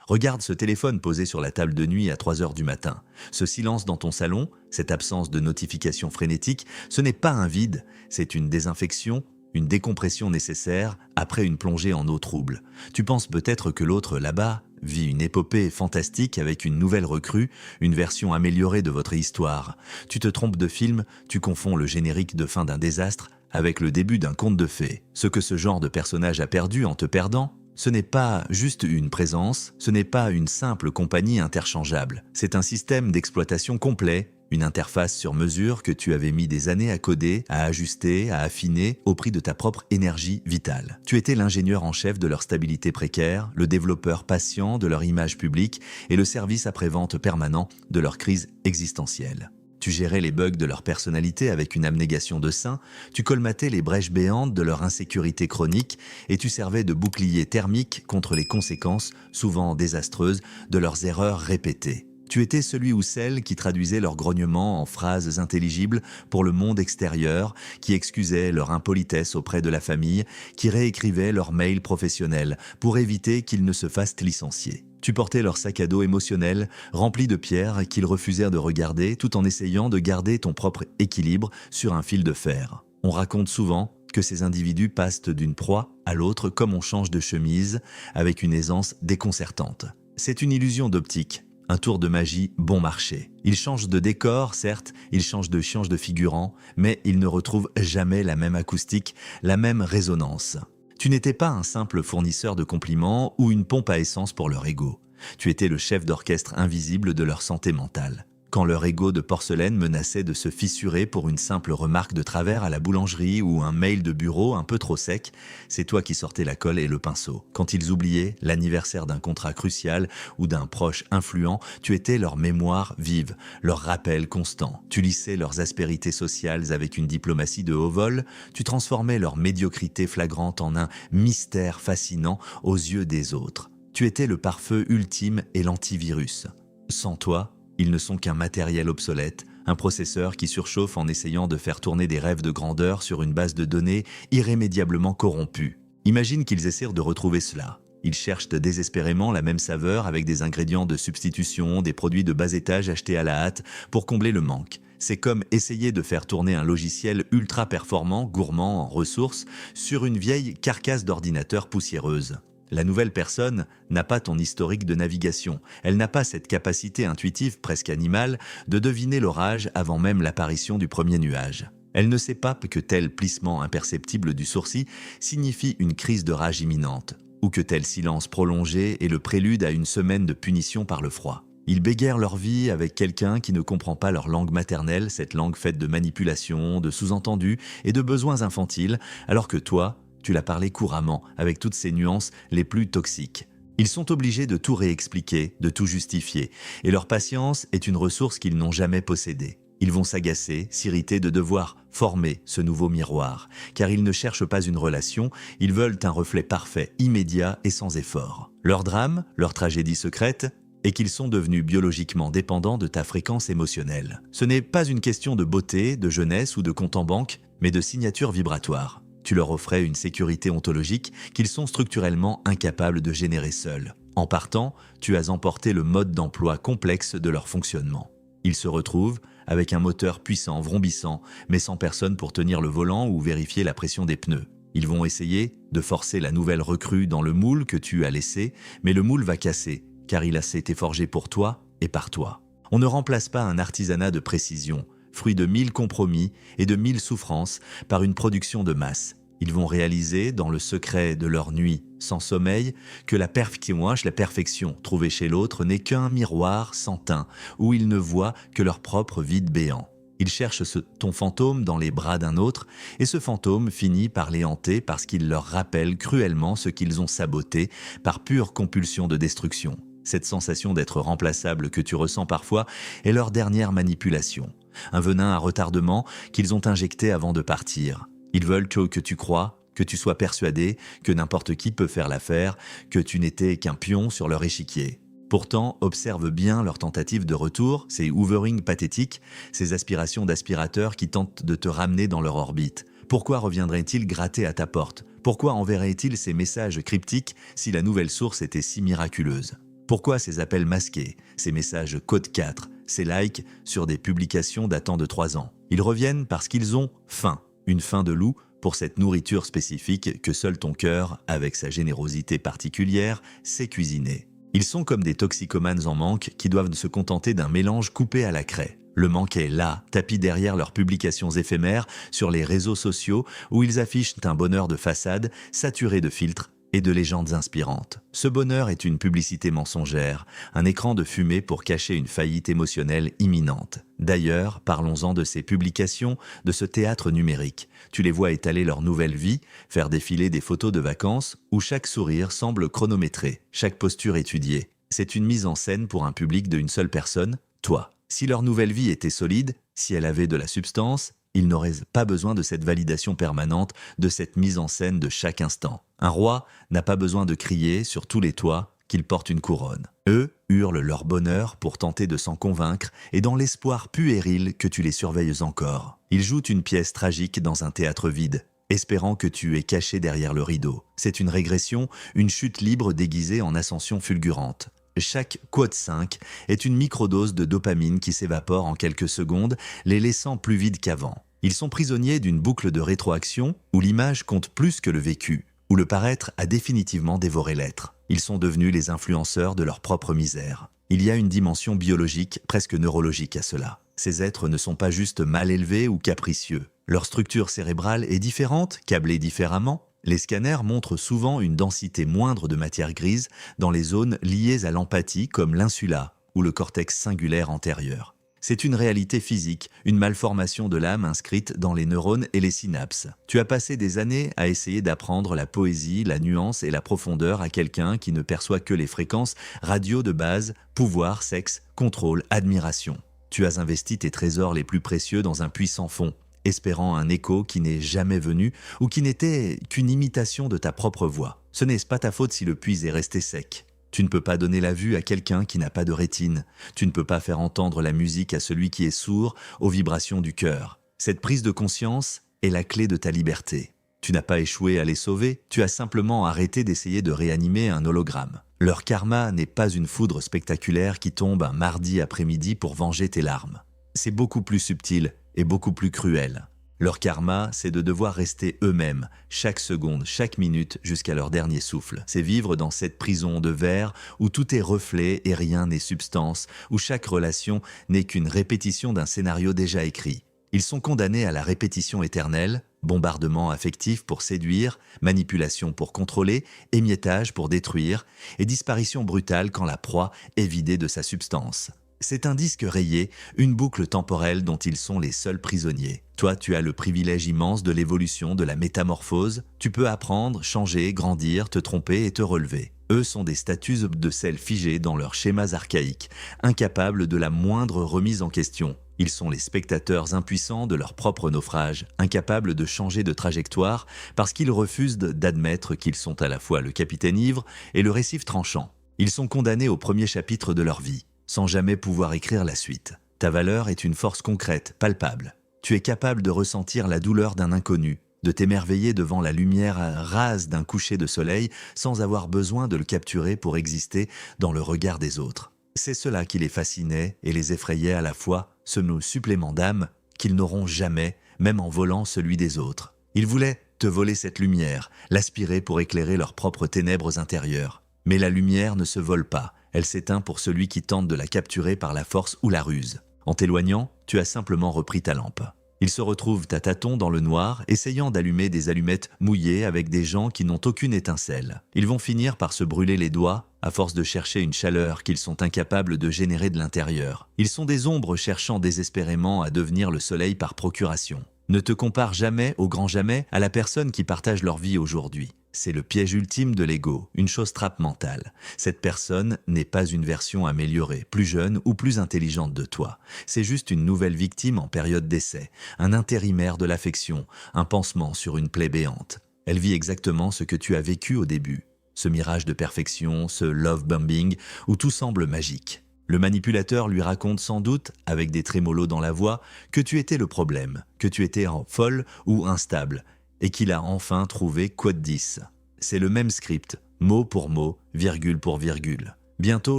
Regarde ce téléphone posé sur la table de nuit à 3 heures du matin. Ce silence dans ton salon, cette absence de notifications frénétiques, ce n'est pas un vide, c'est une désinfection, une décompression nécessaire après une plongée en eau trouble. Tu penses peut-être que l'autre là-bas vit une épopée fantastique avec une nouvelle recrue, une version améliorée de votre histoire. Tu te trompes de film, tu confonds le générique de fin d'un désastre avec le début d'un conte de fées. Ce que ce genre de personnage a perdu en te perdant, ce n'est pas juste une présence, ce n'est pas une simple compagnie interchangeable. C'est un système d'exploitation complet, une interface sur mesure que tu avais mis des années à coder, à ajuster, à affiner au prix de ta propre énergie vitale. Tu étais l'ingénieur en chef de leur stabilité précaire, le développeur patient de leur image publique et le service après-vente permanent de leur crise existentielle. Tu gérais les bugs de leur personnalité avec une abnégation de saint, tu colmatais les brèches béantes de leur insécurité chronique et tu servais de bouclier thermique contre les conséquences, souvent désastreuses, de leurs erreurs répétées. Tu étais celui ou celle qui traduisait leurs grognements en phrases intelligibles pour le monde extérieur, qui excusait leur impolitesse auprès de la famille, qui réécrivait leurs mails professionnels pour éviter qu'ils ne se fassent licencier. Tu portais leur sac à dos émotionnel, rempli de pierres qu'ils refusèrent de regarder tout en essayant de garder ton propre équilibre sur un fil de fer. On raconte souvent que ces individus passent d'une proie à l'autre comme on change de chemise, avec une aisance déconcertante. C'est une illusion d'optique. Un tour de magie bon marché. Ils changent de décor, certes, ils changent de figurant, mais ils ne retrouvent jamais la même acoustique, la même résonance. Tu n'étais pas un simple fournisseur de compliments ou une pompe à essence pour leur ego. Tu étais le chef d'orchestre invisible de leur santé mentale. Quand leur ego de porcelaine menaçait de se fissurer pour une simple remarque de travers à la boulangerie ou un mail de bureau un peu trop sec, c'est toi qui sortais la colle et le pinceau. Quand ils oubliaient l'anniversaire d'un contrat crucial ou d'un proche influent, tu étais leur mémoire vive, leur rappel constant. Tu lissais leurs aspérités sociales avec une diplomatie de haut vol, tu transformais leur médiocrité flagrante en un mystère fascinant aux yeux des autres. Tu étais le pare-feu ultime et l'antivirus. Sans toi, ils ne sont qu'un matériel obsolète, un processeur qui surchauffe en essayant de faire tourner des rêves de grandeur sur une base de données irrémédiablement corrompue. Imagine qu'ils essaient de retrouver cela. Ils cherchent désespérément la même saveur avec des ingrédients de substitution, des produits de bas étage achetés à la hâte pour combler le manque. C'est comme essayer de faire tourner un logiciel ultra performant, gourmand en ressources, sur une vieille carcasse d'ordinateur poussiéreuse. La nouvelle personne n'a pas ton historique de navigation. Elle n'a pas cette capacité intuitive presque animale de deviner l'orage avant même l'apparition du premier nuage. Elle ne sait pas que tel plissement imperceptible du sourcil signifie une crise de rage imminente, ou que tel silence prolongé est le prélude à une semaine de punition par le froid. Ils bégayent leur vie avec quelqu'un qui ne comprend pas leur langue maternelle, cette langue faite de manipulation, de sous-entendus et de besoins infantiles, alors que toi, tu l'as parlé couramment, avec toutes ces nuances les plus toxiques. Ils sont obligés de tout réexpliquer, de tout justifier, et leur patience est une ressource qu'ils n'ont jamais possédée. Ils vont s'agacer, s'irriter de devoir former ce nouveau miroir, car ils ne cherchent pas une relation, ils veulent un reflet parfait, immédiat et sans effort. Leur drame, leur tragédie secrète, est qu'ils sont devenus biologiquement dépendants de ta fréquence émotionnelle. Ce n'est pas une question de beauté, de jeunesse ou de compte en banque, mais de signature vibratoire. Tu leur offrais une sécurité ontologique qu'ils sont structurellement incapables de générer seuls. En partant, tu as emporté le mode d'emploi complexe de leur fonctionnement. Ils se retrouvent avec un moteur puissant, vrombissant, mais sans personne pour tenir le volant ou vérifier la pression des pneus. Ils vont essayer de forcer la nouvelle recrue dans le moule que tu as laissé, mais le moule va casser, car il a été forgé pour toi et par toi. On ne remplace pas un artisanat de précision, fruit de 1000 compromis et de 1000 souffrances, par une production de masse. Ils vont réaliser, dans le secret de leur nuit sans sommeil, que la perfection trouvée chez l'autre n'est qu'un miroir sans teint, où ils ne voient que leur propre vide béant. Ils cherchent ton fantôme dans les bras d'un autre, et ce fantôme finit par les hanter parce qu'il leur rappelle cruellement ce qu'ils ont saboté par pure compulsion de destruction. Cette sensation d'être remplaçable que tu ressens parfois est leur dernière manipulation, un venin à retardement qu'ils ont injecté avant de partir. Ils veulent que tu crois, que tu sois persuadé que n'importe qui peut faire l'affaire, que tu n'étais qu'un pion sur leur échiquier. Pourtant, observe bien leur tentative de retour, ces hoovering pathétiques, ces aspirations d'aspirateurs qui tentent de te ramener dans leur orbite. Pourquoi reviendraient-ils gratter à ta porte? Pourquoi enverraient-ils ces messages cryptiques si la nouvelle source était si miraculeuse? Pourquoi ces appels masqués, ces messages code 4, ces likes sur des publications datant de 3 ans? Ils reviennent parce qu'ils ont faim, une faim de loup pour cette nourriture spécifique que seul ton cœur, avec sa générosité particulière, sait cuisiner. Ils sont comme des toxicomanes en manque qui doivent se contenter d'un mélange coupé à la craie. Le manque est là, tapis derrière leurs publications éphémères sur les réseaux sociaux où ils affichent un bonheur de façade saturé de filtres et de légendes inspirantes. Ce bonheur est une publicité mensongère, un écran de fumée pour cacher une faillite émotionnelle imminente. D'ailleurs, parlons-en de ces publications, de ce théâtre numérique. Tu les vois étaler leur nouvelle vie, faire défiler des photos de vacances où chaque sourire semble chronométré, chaque posture étudiée. C'est une mise en scène pour un public d'une seule personne, toi. Si leur nouvelle vie était solide, si elle avait de la substance, ils n'auraient pas besoin de cette validation permanente, de cette mise en scène de chaque instant. Un roi n'a pas besoin de crier sur tous les toits qu'il porte une couronne. Eux hurlent leur bonheur pour tenter de s'en convaincre et dans l'espoir puéril que tu les surveilles encore. Ils jouent une pièce tragique dans un théâtre vide, espérant que tu es caché derrière le rideau. C'est une régression, une chute libre déguisée en ascension fulgurante. Chaque quote 5 est une microdose de dopamine qui s'évapore en quelques secondes, les laissant plus vides qu'avant. Ils sont prisonniers d'une boucle de rétroaction où l'image compte plus que le vécu, où le paraître a définitivement dévoré l'être. Ils sont devenus les influenceurs de leur propre misère. Il y a une dimension biologique, presque neurologique à cela. Ces êtres ne sont pas juste mal élevés ou capricieux. Leur structure cérébrale est différente, câblée différemment. Les scanners montrent souvent une densité moindre de matière grise dans les zones liées à l'empathie comme l'insula ou le cortex singulaire antérieur. C'est une réalité physique, une malformation de l'âme inscrite dans les neurones et les synapses. Tu as passé des années à essayer d'apprendre la poésie, la nuance et la profondeur à quelqu'un qui ne perçoit que les fréquences radio de base, pouvoir, sexe, contrôle, admiration. Tu as investi tes trésors les plus précieux dans un puissant fond, espérant un écho qui n'est jamais venu ou qui n'était qu'une imitation de ta propre voix. Ce n'est pas ta faute si le puits est resté sec. Tu ne peux pas donner la vue à quelqu'un qui n'a pas de rétine. Tu ne peux pas faire entendre la musique à celui qui est sourd aux vibrations du cœur. Cette prise de conscience est la clé de ta liberté. Tu n'as pas échoué à les sauver, tu as simplement arrêté d'essayer de réanimer un hologramme. Leur karma n'est pas une foudre spectaculaire qui tombe un mardi après-midi pour venger tes larmes. C'est beaucoup plus subtil et beaucoup plus cruel. Leur karma, c'est de devoir rester eux-mêmes, chaque seconde, chaque minute, jusqu'à leur dernier souffle. C'est vivre dans cette prison de verre où tout est reflet et rien n'est substance, où chaque relation n'est qu'une répétition d'un scénario déjà écrit. Ils sont condamnés à la répétition éternelle, bombardement affectif pour séduire, manipulation pour contrôler, émiettage pour détruire, et disparition brutale quand la proie est vidée de sa substance. C'est un disque rayé, une boucle temporelle dont ils sont les seuls prisonniers. Toi, tu as le privilège immense de l'évolution, de la métamorphose. Tu peux apprendre, changer, grandir, te tromper et te relever. Eux sont des statues de sel figées dans leurs schémas archaïques, incapables de la moindre remise en question. Ils sont les spectateurs impuissants de leur propre naufrage, incapables de changer de trajectoire parce qu'ils refusent d'admettre qu'ils sont à la fois le capitaine ivre et le récif tranchant. Ils sont condamnés au premier chapitre de leur vie, sans jamais pouvoir écrire la suite. Ta valeur est une force concrète, palpable. Tu es capable de ressentir la douleur d'un inconnu, de t'émerveiller devant la lumière rase d'un coucher de soleil sans avoir besoin de le capturer pour exister dans le regard des autres. C'est cela qui les fascinait et les effrayait à la fois, ce supplément d'âme qu'ils n'auront jamais, même en volant celui des autres. Ils voulaient te voler cette lumière, l'aspirer pour éclairer leurs propres ténèbres intérieures. Mais la lumière ne se vole pas, elle s'éteint pour celui qui tente de la capturer par la force ou la ruse. En t'éloignant, tu as simplement repris ta lampe. Ils se retrouvent à tâtons dans le noir, essayant d'allumer des allumettes mouillées avec des gens qui n'ont aucune étincelle. Ils vont finir par se brûler les doigts, à force de chercher une chaleur qu'ils sont incapables de générer de l'intérieur. Ils sont des ombres cherchant désespérément à devenir le soleil par procuration. Ne te compare jamais, au grand jamais, à la personne qui partage leur vie aujourd'hui. C'est le piège ultime de l'ego, une chose trappe mentale. Cette personne n'est pas une version améliorée, plus jeune ou plus intelligente de toi. C'est juste une nouvelle victime en période d'essai, un intérimaire de l'affection, un pansement sur une plaie béante. Elle vit exactement ce que tu as vécu au début. Ce mirage de perfection, ce love bombing, où tout semble magique. Le manipulateur lui raconte sans doute, avec des trémolos dans la voix, que tu étais le problème, que tu étais folle ou instable, et qu'il a enfin trouvé quote 10. C'est le même script, mot pour mot, virgule pour virgule. Bientôt,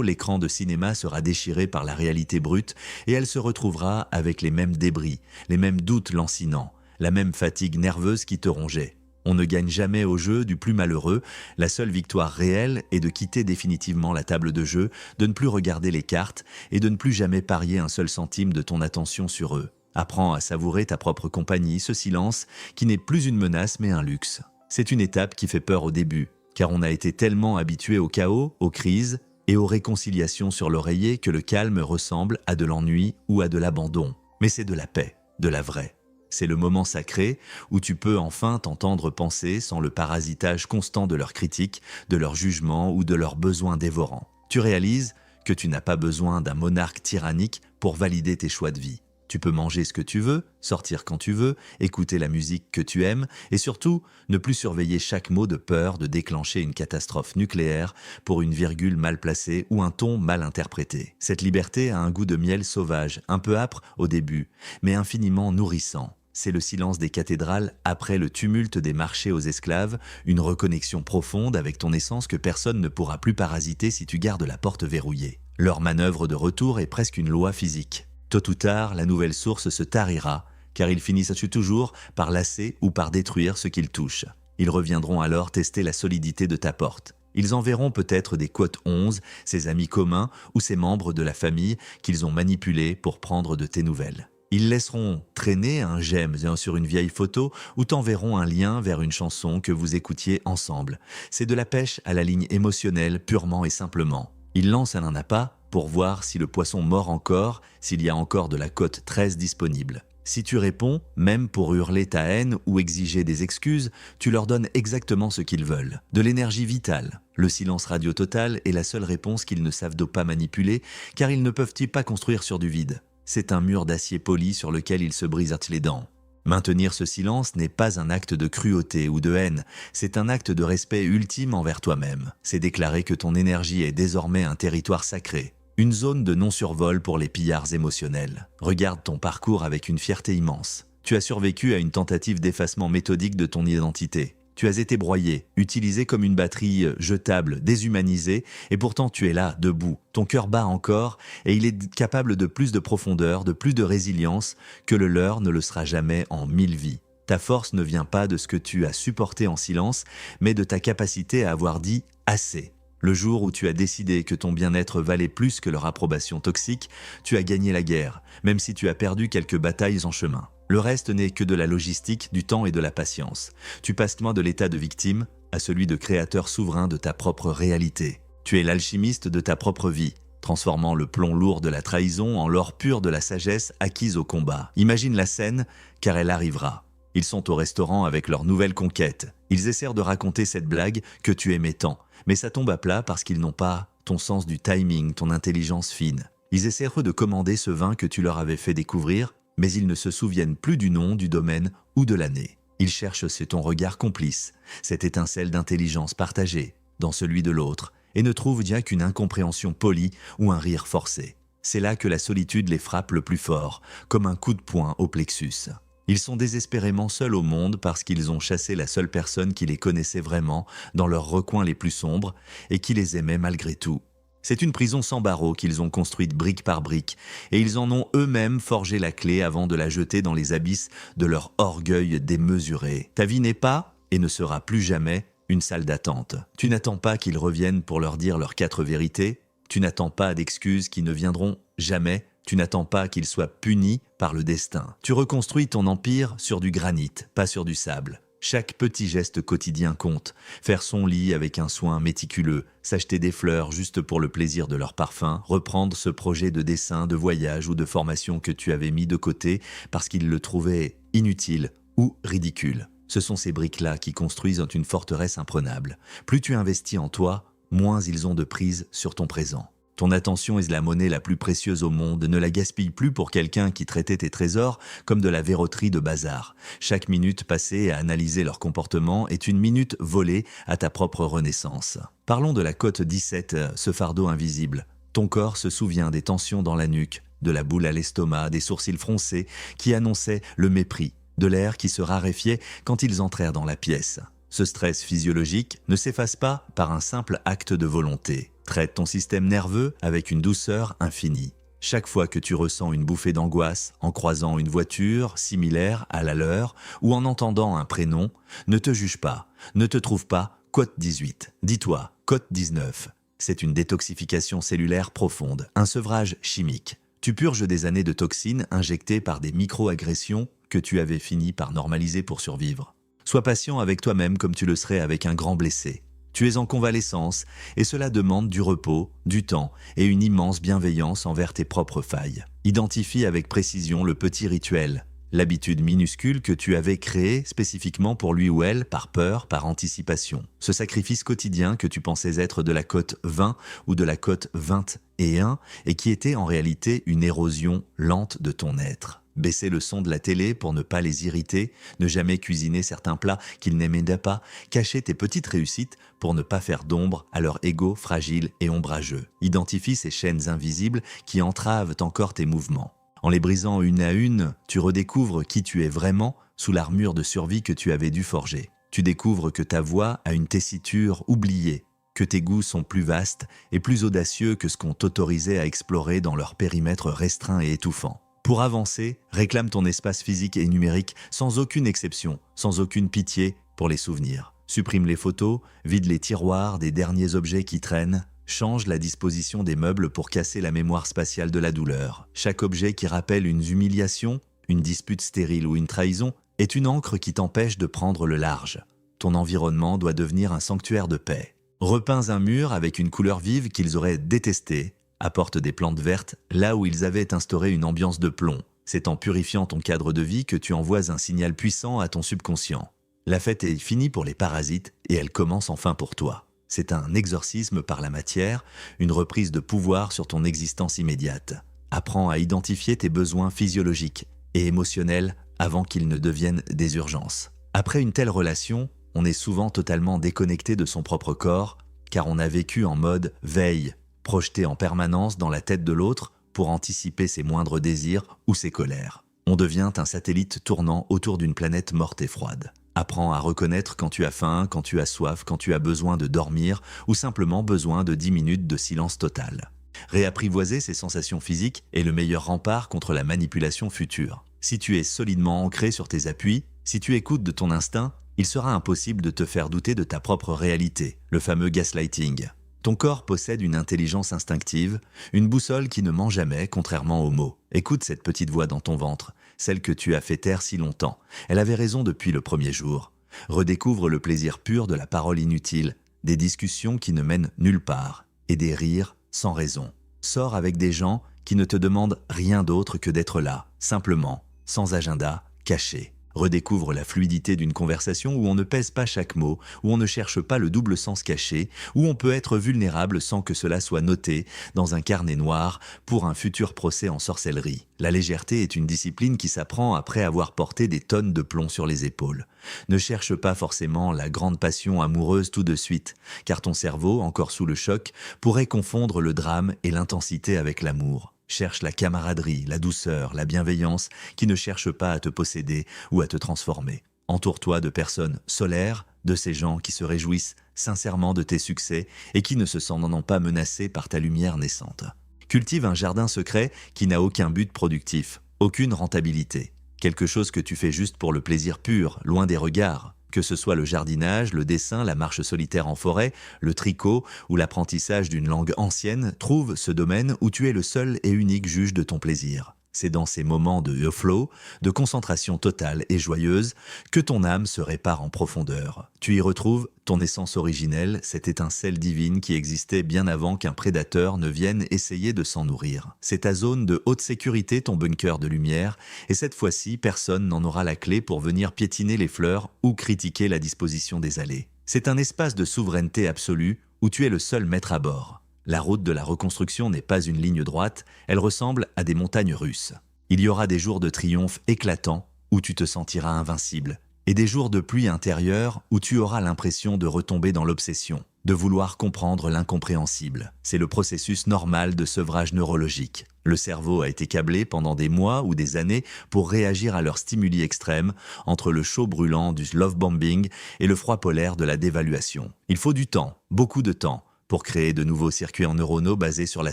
l'écran de cinéma sera déchiré par la réalité brute et elle se retrouvera avec les mêmes débris, les mêmes doutes lancinants, la même fatigue nerveuse qui te rongeait. On ne gagne jamais au jeu du plus malheureux, la seule victoire réelle est de quitter définitivement la table de jeu, de ne plus regarder les cartes et de ne plus jamais parier un seul centime de ton attention sur eux. Apprends à savourer ta propre compagnie, ce silence qui n'est plus une menace mais un luxe. C'est une étape qui fait peur au début, car on a été tellement habitué au chaos, aux crises et aux réconciliations sur l'oreiller que le calme ressemble à de l'ennui ou à de l'abandon. Mais c'est de la paix, de la vraie. C'est le moment sacré où tu peux enfin t'entendre penser sans le parasitage constant de leurs critiques, de leurs jugements ou de leurs besoins dévorants. Tu réalises que tu n'as pas besoin d'un monarque tyrannique pour valider tes choix de vie. Tu peux manger ce que tu veux, sortir quand tu veux, écouter la musique que tu aimes et surtout ne plus surveiller chaque mot de peur de déclencher une catastrophe nucléaire pour une virgule mal placée ou un ton mal interprété. Cette liberté a un goût de miel sauvage, un peu âpre au début, mais infiniment nourrissant. C'est le silence des cathédrales après le tumulte des marchés aux esclaves, une reconnexion profonde avec ton essence que personne ne pourra plus parasiter si tu gardes la porte verrouillée. Leur manœuvre de retour est presque une loi physique. Tôt ou tard, la nouvelle source se tarira, car ils finissent toujours par lasser ou par détruire ce qu'ils touchent. Ils reviendront alors tester la solidité de ta porte. Ils enverront peut-être des quotes 11, ses amis communs ou ses membres de la famille qu'ils ont manipulés pour prendre de tes nouvelles. Ils laisseront traîner un j'aime sur une vieille photo ou t'enverront un lien vers une chanson que vous écoutiez ensemble. C'est de la pêche à la ligne émotionnelle purement et simplement. Ils lancent un appât pour voir si le poisson mord encore, s'il y a encore de la cote 13 disponible. Si tu réponds, même pour hurler ta haine ou exiger des excuses, tu leur donnes exactement ce qu'ils veulent. De l'énergie vitale. Le silence radio total est la seule réponse qu'ils ne savent pas manipuler, car ils ne peuvent-ils pas construire sur du vide. C'est un mur d'acier poli sur lequel ils se brisent les dents. Maintenir ce silence n'est pas un acte de cruauté ou de haine, c'est un acte de respect ultime envers toi-même. C'est déclarer que ton énergie est désormais un territoire sacré, une zone de non-survol pour les pillards émotionnels. Regarde ton parcours avec une fierté immense. Tu as survécu à une tentative d'effacement méthodique de ton identité. Tu as été broyé, utilisé comme une batterie jetable, déshumanisée, et pourtant tu es là, debout. Ton cœur bat encore, et il est capable de plus de profondeur, de plus de résilience, que le leur ne le sera jamais en 1000 vies. Ta force ne vient pas de ce que tu as supporté en silence, mais de ta capacité à avoir dit « assez ». Le jour où tu as décidé que ton bien-être valait plus que leur approbation toxique, tu as gagné la guerre, même si tu as perdu quelques batailles en chemin. Le reste n'est que de la logistique, du temps et de la patience. Tu passes loin de l'état de victime à celui de créateur souverain de ta propre réalité. Tu es l'alchimiste de ta propre vie, transformant le plomb lourd de la trahison en l'or pur de la sagesse acquise au combat. Imagine la scène, car elle arrivera. Ils sont au restaurant avec leur nouvelle conquête. Ils essaient de raconter cette blague que tu aimais tant, mais ça tombe à plat parce qu'ils n'ont pas ton sens du timing, ton intelligence fine. Ils essaient de commander ce vin que tu leur avais fait découvrir, mais ils ne se souviennent plus du nom, du domaine ou de l'année. Ils cherchent ton regard complice, cette étincelle d'intelligence partagée dans celui de l'autre, et ne trouvent bien qu'une incompréhension polie ou un rire forcé. C'est là que la solitude les frappe le plus fort, comme un coup de poing au plexus. Ils sont désespérément seuls au monde parce qu'ils ont chassé la seule personne qui les connaissait vraiment dans leurs recoins les plus sombres et qui les aimait malgré tout. C'est une prison sans barreaux qu'ils ont construite brique par brique et ils en ont eux-mêmes forgé la clé avant de la jeter dans les abysses de leur orgueil démesuré. Ta vie n'est pas et ne sera plus jamais une salle d'attente. Tu n'attends pas qu'ils reviennent pour leur dire leurs 4 vérités. Tu n'attends pas d'excuses qui ne viendront jamais. Tu n'attends pas qu'ils soient punis par le destin. Tu reconstruis ton empire sur du granit, pas sur du sable. Chaque petit geste quotidien compte. Faire son lit avec un soin méticuleux, s'acheter des fleurs juste pour le plaisir de leur parfum, reprendre ce projet de dessin, de voyage ou de formation que tu avais mis de côté parce qu'il le trouvait inutile ou ridicule. Ce sont ces briques-là qui construisent une forteresse imprenable. Plus tu investis en toi, moins ils ont de prise sur ton présent. Ton attention est la monnaie la plus précieuse au monde. Ne la gaspille plus pour quelqu'un qui traitait tes trésors comme de la verroterie de bazar. Chaque minute passée à analyser leur comportement est une minute volée à ta propre renaissance. Parlons de la cote 17, ce fardeau invisible. Ton corps se souvient des tensions dans la nuque, de la boule à l'estomac, des sourcils froncés qui annonçaient le mépris, de l'air qui se raréfiait quand ils entrèrent dans la pièce. Ce stress physiologique ne s'efface pas par un simple acte de volonté. traite ton système nerveux avec une douceur infinie. Chaque fois que tu ressens une bouffée d'angoisse en croisant une voiture similaire à la leur ou en entendant un prénom, ne te juge pas, ne te trouve pas cote 18. Dis-toi cote 19. C'est une détoxification cellulaire profonde, un sevrage chimique. Tu purges des années de toxines injectées par des micro-agressions que tu avais fini par normaliser pour survivre. Sois patient avec toi-même comme tu le serais avec un grand blessé. Tu es en convalescence et cela demande du repos, du temps et une immense bienveillance envers tes propres failles. Identifie avec précision le petit rituel, l'habitude minuscule que tu avais créée spécifiquement pour lui ou elle par peur, par anticipation. Ce sacrifice quotidien que tu pensais être de la cote 20 ou de la cote 21 et qui était en réalité une érosion lente de ton être. Baisser le son de la télé pour ne pas les irriter, ne jamais cuisiner certains plats qu'ils n'aimaient pas, cacher tes petites réussites pour ne pas faire d'ombre à leur ego fragile et ombrageux. Identifie ces chaînes invisibles qui entravent encore tes mouvements. En les brisant une à une, tu redécouvres qui tu es vraiment sous l'armure de survie que tu avais dû forger. Tu découvres que ta voix a une tessiture oubliée, que tes goûts sont plus vastes et plus audacieux que ce qu'on t'autorisait à explorer dans leur périmètre restreint et étouffant. Pour avancer, réclame ton espace physique et numérique sans aucune exception, sans aucune pitié pour les souvenirs. Supprime les photos, vide les tiroirs des derniers objets qui traînent, change la disposition des meubles pour casser la mémoire spatiale de la douleur. Chaque objet qui rappelle une humiliation, une dispute stérile ou une trahison est une ancre qui t'empêche de prendre le large. Ton environnement doit devenir un sanctuaire de paix. Repeins un mur avec une couleur vive qu'ils auraient détestée. Apporte des plantes vertes là où ils avaient instauré une ambiance de plomb. C'est en purifiant ton cadre de vie que tu envoies un signal puissant à ton subconscient. La fête est finie pour les parasites et elle commence enfin pour toi. C'est un exorcisme par la matière, une reprise de pouvoir sur ton existence immédiate. Apprends à identifier tes besoins physiologiques et émotionnels avant qu'ils ne deviennent des urgences. Après une telle relation, on est souvent totalement déconnecté de son propre corps car on a vécu en mode veille, projeté en permanence dans la tête de l'autre pour anticiper ses moindres désirs ou ses colères. On devient un satellite tournant autour d'une planète morte et froide. Apprends à reconnaître quand tu as faim, quand tu as soif, quand tu as besoin de dormir ou simplement besoin de 10 minutes de silence total. Réapprivoiser ces sensations physiques est le meilleur rempart contre la manipulation future. Si tu es solidement ancré sur tes appuis, si tu écoutes de ton instinct, il sera impossible de te faire douter de ta propre réalité, le fameux gaslighting. Ton corps possède une intelligence instinctive, une boussole qui ne ment jamais, contrairement aux mots. Écoute cette petite voix dans ton ventre, celle que tu as fait taire si longtemps. Elle avait raison depuis le premier jour. Redécouvre le plaisir pur de la parole inutile, des discussions qui ne mènent nulle part, et des rires sans raison. Sors avec des gens qui ne te demandent rien d'autre que d'être là, simplement, sans agenda, caché. Redécouvre la fluidité d'une conversation où on ne pèse pas chaque mot, où on ne cherche pas le double sens caché, où on peut être vulnérable sans que cela soit noté dans un carnet noir pour un futur procès en sorcellerie. La légèreté est une discipline qui s'apprend après avoir porté des tonnes de plomb sur les épaules. Ne cherche pas forcément la grande passion amoureuse tout de suite, car ton cerveau, encore sous le choc, pourrait confondre le drame et l'intensité avec l'amour. Cherche la camaraderie, la douceur, la bienveillance qui ne cherchent pas à te posséder ou à te transformer. Entoure-toi de personnes solaires, de ces gens qui se réjouissent sincèrement de tes succès et qui ne se sentent pas menacés par ta lumière naissante. Cultive un jardin secret qui n'a aucun but productif, aucune rentabilité. Quelque chose que tu fais juste pour le plaisir pur, loin des regards. Que ce soit le jardinage, le dessin, la marche solitaire en forêt, le tricot ou l'apprentissage d'une langue ancienne, trouve ce domaine où tu es le seul et unique juge de ton plaisir. C'est dans ces moments de flow, de concentration totale et joyeuse, que ton âme se répare en profondeur. Tu y retrouves ton essence originelle, cette étincelle divine qui existait bien avant qu'un prédateur ne vienne essayer de s'en nourrir. C'est ta zone de haute sécurité, ton bunker de lumière, et cette fois-ci, personne n'en aura la clé pour venir piétiner les fleurs ou critiquer la disposition des allées. C'est un espace de souveraineté absolue où tu es le seul maître à bord. La route de la reconstruction n'est pas une ligne droite, elle ressemble à des montagnes russes. Il y aura des jours de triomphe éclatants où tu te sentiras invincible, et des jours de pluie intérieure où tu auras l'impression de retomber dans l'obsession, de vouloir comprendre l'incompréhensible. C'est le processus normal de sevrage neurologique. Le cerveau a été câblé pendant des mois ou des années pour réagir à leurs stimuli extrêmes entre le chaud brûlant du love bombing et le froid polaire de la dévaluation. Il faut du temps, beaucoup de temps, pour créer de nouveaux circuits neuronaux basés sur la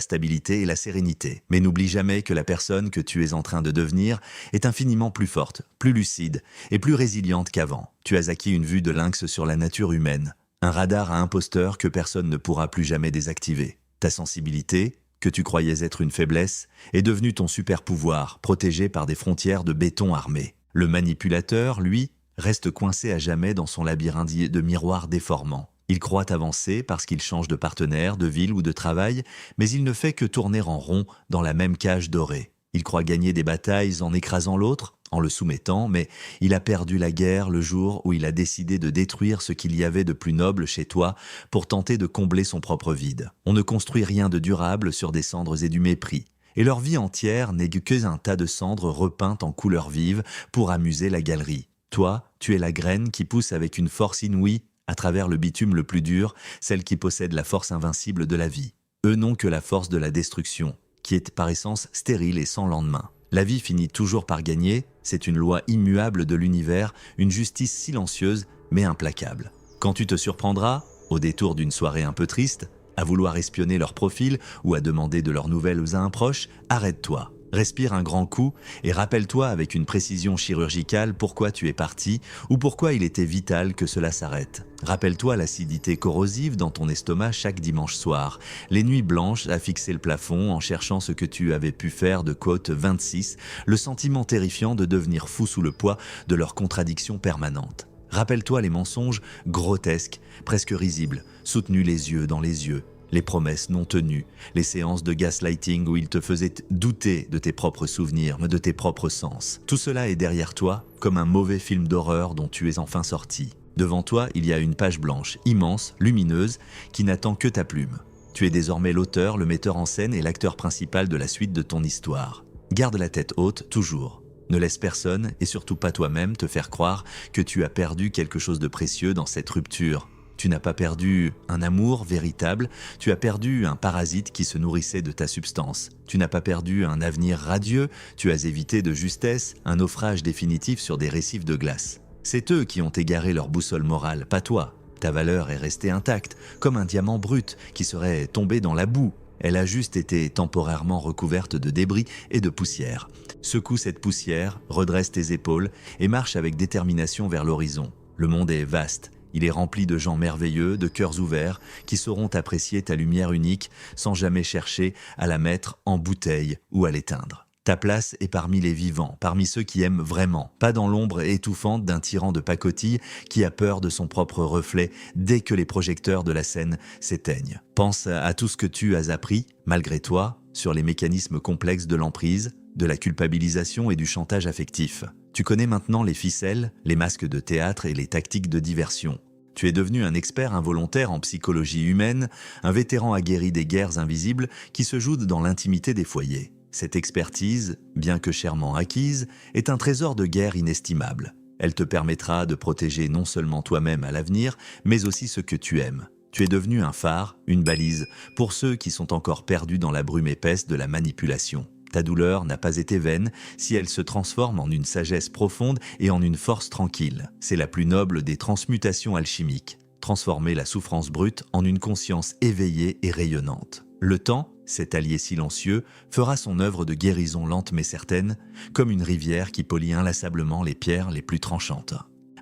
stabilité et la sérénité. Mais n'oublie jamais que la personne que tu es en train de devenir est infiniment plus forte, plus lucide et plus résiliente qu'avant. Tu as acquis une vue de lynx sur la nature humaine, un radar à imposteurs que personne ne pourra plus jamais désactiver. Ta sensibilité, que tu croyais être une faiblesse, est devenue ton super pouvoir, protégé par des frontières de béton armé. Le manipulateur, lui, reste coincé à jamais dans son labyrinthe de miroirs déformants. Il croit avancer parce qu'il change de partenaire, de ville ou de travail, mais il ne fait que tourner en rond dans la même cage dorée. Il croit gagner des batailles en écrasant l'autre, en le soumettant, mais il a perdu la guerre le jour où il a décidé de détruire ce qu'il y avait de plus noble chez toi pour tenter de combler son propre vide. On ne construit rien de durable sur des cendres et du mépris. Et leur vie entière n'est qu'un tas de cendres repeintes en couleurs vives pour amuser la galerie. Toi, tu es la graine qui pousse avec une force inouïe à travers le bitume le plus dur, celle qui possède la force invincible de la vie. Eux n'ont que la force de la destruction, qui est par essence stérile et sans lendemain. La vie finit toujours par gagner, c'est une loi immuable de l'univers, une justice silencieuse mais implacable. Quand tu te surprendras, au détour d'une soirée un peu triste, à vouloir espionner leur profil ou à demander de leurs nouvelles à un proche, arrête-toi. Respire un grand coup et rappelle-toi avec une précision chirurgicale pourquoi tu es parti ou pourquoi il était vital que cela s'arrête. Rappelle-toi l'acidité corrosive dans ton estomac chaque dimanche soir, les nuits blanches à fixer le plafond en cherchant ce que tu avais pu faire de côte 26, le sentiment terrifiant de devenir fou sous le poids de leurs contradictions permanentes. Rappelle-toi les mensonges grotesques, presque risibles, soutenus les yeux dans les yeux. Les promesses non tenues, les séances de gaslighting où ils te faisaient douter de tes propres souvenirs, mais de tes propres sens. Tout cela est derrière toi, comme un mauvais film d'horreur dont tu es enfin sorti. Devant toi, il y a une page blanche, immense, lumineuse, qui n'attend que ta plume. Tu es désormais l'auteur, le metteur en scène et l'acteur principal de la suite de ton histoire. Garde la tête haute, toujours. Ne laisse personne, et surtout pas toi-même, te faire croire que tu as perdu quelque chose de précieux dans cette rupture. Tu n'as pas perdu un amour véritable, tu as perdu un parasite qui se nourrissait de ta substance. Tu n'as pas perdu un avenir radieux, tu as évité de justesse un naufrage définitif sur des récifs de glace. C'est eux qui ont égaré leur boussole morale, pas toi. Ta valeur est restée intacte, comme un diamant brut qui serait tombé dans la boue. Elle a juste été temporairement recouverte de débris et de poussière. Secoue cette poussière, redresse tes épaules et marche avec détermination vers l'horizon. Le monde est vaste. Il est rempli de gens merveilleux, de cœurs ouverts, qui sauront apprécier ta lumière unique sans jamais chercher à la mettre en bouteille ou à l'éteindre. Ta place est parmi les vivants, parmi ceux qui aiment vraiment, pas dans l'ombre étouffante d'un tyran de pacotille qui a peur de son propre reflet dès que les projecteurs de la scène s'éteignent. Pense à tout ce que tu as appris, malgré toi, sur les mécanismes complexes de l'emprise, de la culpabilisation et du chantage affectif. Tu connais maintenant les ficelles, les masques de théâtre et les tactiques de diversion. Tu es devenu un expert involontaire en psychologie humaine, un vétéran aguerri des guerres invisibles qui se jouent dans l'intimité des foyers. Cette expertise, bien que chèrement acquise, est un trésor de guerre inestimable. Elle te permettra de protéger non seulement toi-même à l'avenir, mais aussi ceux que tu aimes. Tu es devenu un phare, une balise, pour ceux qui sont encore perdus dans la brume épaisse de la manipulation. Ta douleur n'a pas été vaine si elle se transforme en une sagesse profonde et en une force tranquille. C'est la plus noble des transmutations alchimiques. Transformer la souffrance brute en une conscience éveillée et rayonnante. Le temps, cet allié silencieux, fera son œuvre de guérison lente mais certaine, comme une rivière qui polit inlassablement les pierres les plus tranchantes.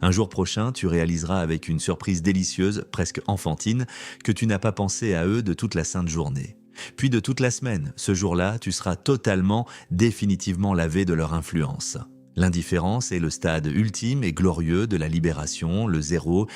Un jour prochain, tu réaliseras avec une surprise délicieuse, presque enfantine, que tu n'as pas pensé à eux de toute la sainte journée. Puis de toute la semaine, ce jour-là, tu seras totalement, définitivement lavé de leur influence. L'indifférence est le stade ultime et glorieux de la libération, le zéro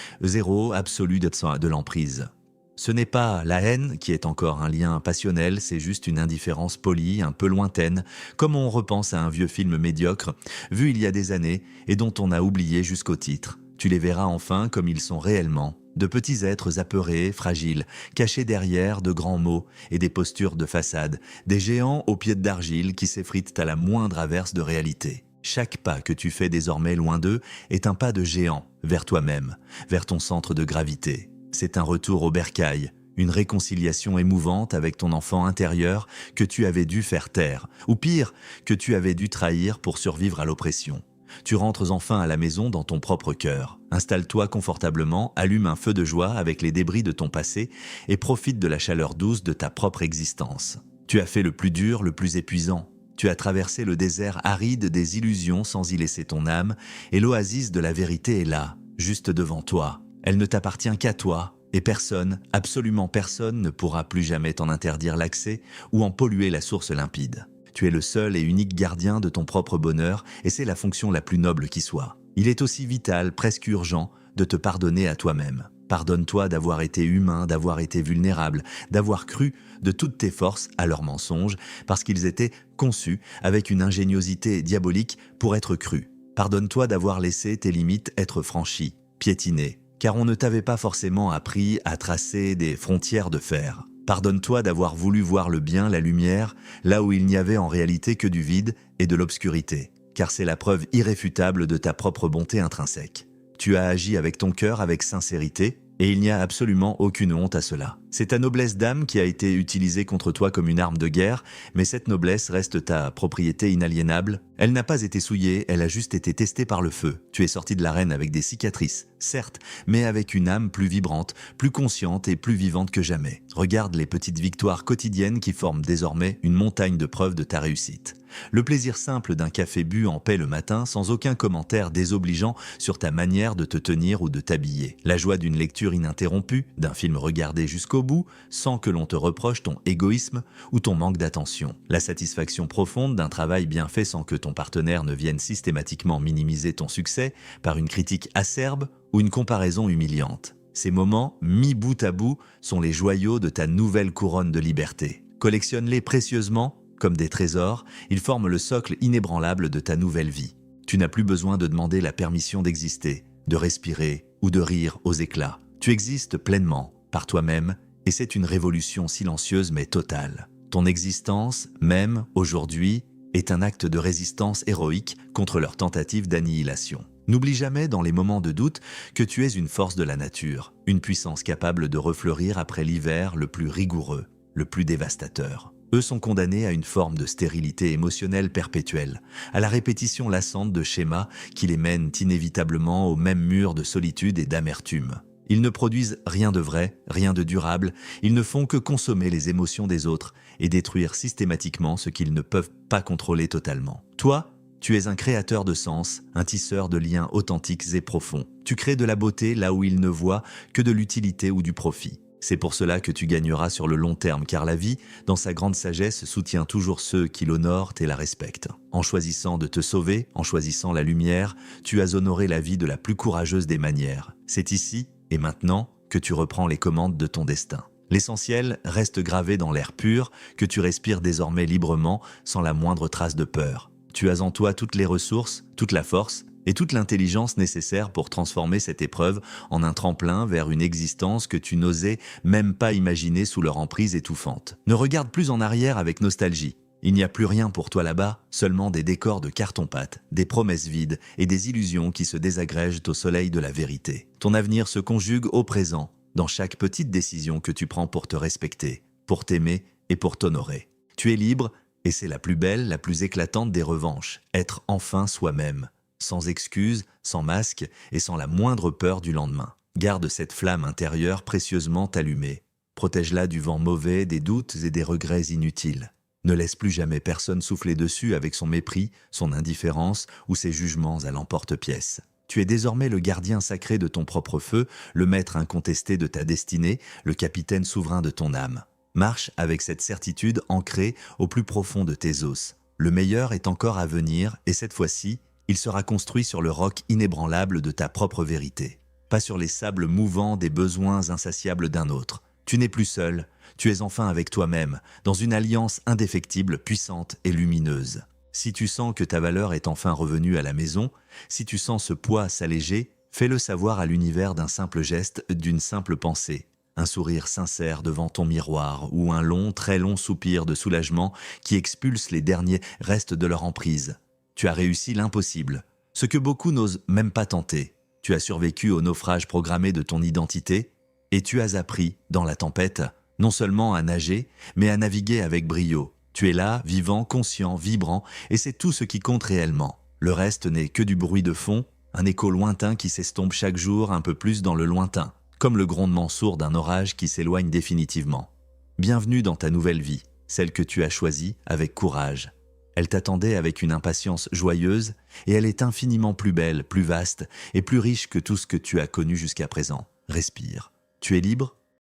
absolu de l'emprise. Ce n'est pas la haine qui est encore un lien passionnel, c'est juste une indifférence polie, un peu lointaine, comme on repense à un vieux film médiocre, vu il y a des années et dont on a oublié jusqu'au titre. Tu les verras enfin comme ils sont réellement. De petits êtres apeurés, fragiles, cachés derrière de grands mots et des postures de façade, des géants aux pieds d'argile qui s'effritent à la moindre averse de réalité. Chaque pas que tu fais désormais loin d'eux est un pas de géant vers toi-même, vers ton centre de gravité. C'est un retour au bercail, une réconciliation émouvante avec ton enfant intérieur que tu avais dû faire taire, ou pire, que tu avais dû trahir pour survivre à l'oppression. Tu rentres enfin à la maison dans ton propre cœur. Installe-toi confortablement, allume un feu de joie avec les débris de ton passé et profite de la chaleur douce de ta propre existence. Tu as fait le plus dur, le plus épuisant. Tu as traversé le désert aride des illusions sans y laisser ton âme, et l'oasis de la vérité est là, juste devant toi. Elle ne t'appartient qu'à toi, et personne, absolument personne, ne pourra plus jamais t'en interdire l'accès ou en polluer la source limpide. Tu es le seul et unique gardien de ton propre bonheur, et c'est la fonction la plus noble qui soit. Il est aussi vital, presque urgent, de te pardonner à toi-même. Pardonne-toi d'avoir été humain, d'avoir été vulnérable, d'avoir cru de toutes tes forces à leurs mensonges, parce qu'ils étaient conçus avec une ingéniosité diabolique pour être crus. Pardonne-toi d'avoir laissé tes limites être franchies, piétinées, car on ne t'avait pas forcément appris à tracer des frontières de fer. Pardonne-toi d'avoir voulu voir le bien, la lumière, là où il n'y avait en réalité que du vide et de l'obscurité, car c'est la preuve irréfutable de ta propre bonté intrinsèque. Tu as agi avec ton cœur, avec sincérité, et il n'y a absolument aucune honte à cela. C'est ta noblesse d'âme qui a été utilisée contre toi comme une arme de guerre, mais cette noblesse reste ta propriété inaliénable. Elle n'a pas été souillée, elle a juste été testée par le feu. Tu es sorti de l'arène avec des cicatrices, certes, mais avec une âme plus vibrante, plus consciente et plus vivante que jamais. Regarde les petites victoires quotidiennes qui forment désormais une montagne de preuves de ta réussite. Le plaisir simple d'un café bu en paix le matin sans aucun commentaire désobligeant sur ta manière de te tenir ou de t'habiller. La joie d'une lecture ininterrompue, d'un film regardé jusqu'au bout, sans que l'on te reproche ton égoïsme ou ton manque d'attention. La satisfaction profonde d'un travail bien fait sans que ton partenaire ne vienne systématiquement minimiser ton succès par une critique acerbe ou une comparaison humiliante. Ces moments, mis bout à bout, sont les joyaux de ta nouvelle couronne de liberté. Collectionne-les précieusement. Comme des trésors, ils forment le socle inébranlable de ta nouvelle vie. Tu n'as plus besoin de demander la permission d'exister, de respirer ou de rire aux éclats. Tu existes pleinement, par toi-même, et c'est une révolution silencieuse mais totale. Ton existence, même aujourd'hui, est un acte de résistance héroïque contre leur tentative d'annihilation. N'oublie jamais dans les moments de doute que tu es une force de la nature, une puissance capable de refleurir après l'hiver le plus rigoureux, le plus dévastateur. Eux sont condamnés à une forme de stérilité émotionnelle perpétuelle, à la répétition lassante de schémas qui les mènent inévitablement au même mur de solitude et d'amertume. Ils ne produisent rien de vrai, rien de durable, ils ne font que consommer les émotions des autres et détruire systématiquement ce qu'ils ne peuvent pas contrôler totalement. Toi, tu es un créateur de sens, un tisseur de liens authentiques et profonds. Tu crées de la beauté là où ils ne voient que de l'utilité ou du profit. C'est pour cela que tu gagneras sur le long terme, car la vie, dans sa grande sagesse, soutient toujours ceux qui l'honorent et la respectent. En choisissant de te sauver, en choisissant la lumière, tu as honoré la vie de la plus courageuse des manières. C'est ici et maintenant que tu reprends les commandes de ton destin. L'essentiel reste gravé dans l'air pur que tu respires désormais librement, sans la moindre trace de peur. Tu as en toi toutes les ressources, toute la force, et toute l'intelligence nécessaire pour transformer cette épreuve en un tremplin vers une existence que tu n'osais même pas imaginer sous leur emprise étouffante. Ne regarde plus en arrière avec nostalgie. Il n'y a plus rien pour toi là-bas, seulement des décors de carton-pâte, des promesses vides et des illusions qui se désagrègent au soleil de la vérité. Ton avenir se conjugue au présent, dans chaque petite décision que tu prends pour te respecter, pour t'aimer et pour t'honorer. Tu es libre et c'est la plus belle, la plus éclatante des revanches, être enfin soi-même. Sans excuses, sans masque et sans la moindre peur du lendemain. Garde cette flamme intérieure précieusement allumée. Protège-la du vent mauvais, des doutes et des regrets inutiles. Ne laisse plus jamais personne souffler dessus avec son mépris, son indifférence ou ses jugements à l'emporte-pièce. Tu es désormais le gardien sacré de ton propre feu, le maître incontesté de ta destinée, le capitaine souverain de ton âme. Marche avec cette certitude ancrée au plus profond de tes os. Le meilleur est encore à venir et cette fois-ci, il sera construit sur le roc inébranlable de ta propre vérité, pas sur les sables mouvants des besoins insatiables d'un autre. Tu n'es plus seul, tu es enfin avec toi-même, dans une alliance indéfectible, puissante et lumineuse. Si tu sens que ta valeur est enfin revenue à la maison, si tu sens ce poids s'alléger, fais-le savoir à l'univers d'un simple geste, d'une simple pensée. Un sourire sincère devant ton miroir ou un long, très long soupir de soulagement qui expulse les derniers restes de leur emprise. Tu as réussi l'impossible, ce que beaucoup n'osent même pas tenter. Tu as survécu au naufrage programmé de ton identité et tu as appris, dans la tempête, non seulement à nager, mais à naviguer avec brio. Tu es là, vivant, conscient, vibrant, et c'est tout ce qui compte réellement. Le reste n'est que du bruit de fond, un écho lointain qui s'estompe chaque jour un peu plus dans le lointain, comme le grondement sourd d'un orage qui s'éloigne définitivement. Bienvenue dans ta nouvelle vie, celle que tu as choisie avec courage. Elle t'attendait avec une impatience joyeuse et elle est infiniment plus belle, plus vaste et plus riche que tout ce que tu as connu jusqu'à présent. Respire. Tu es libre,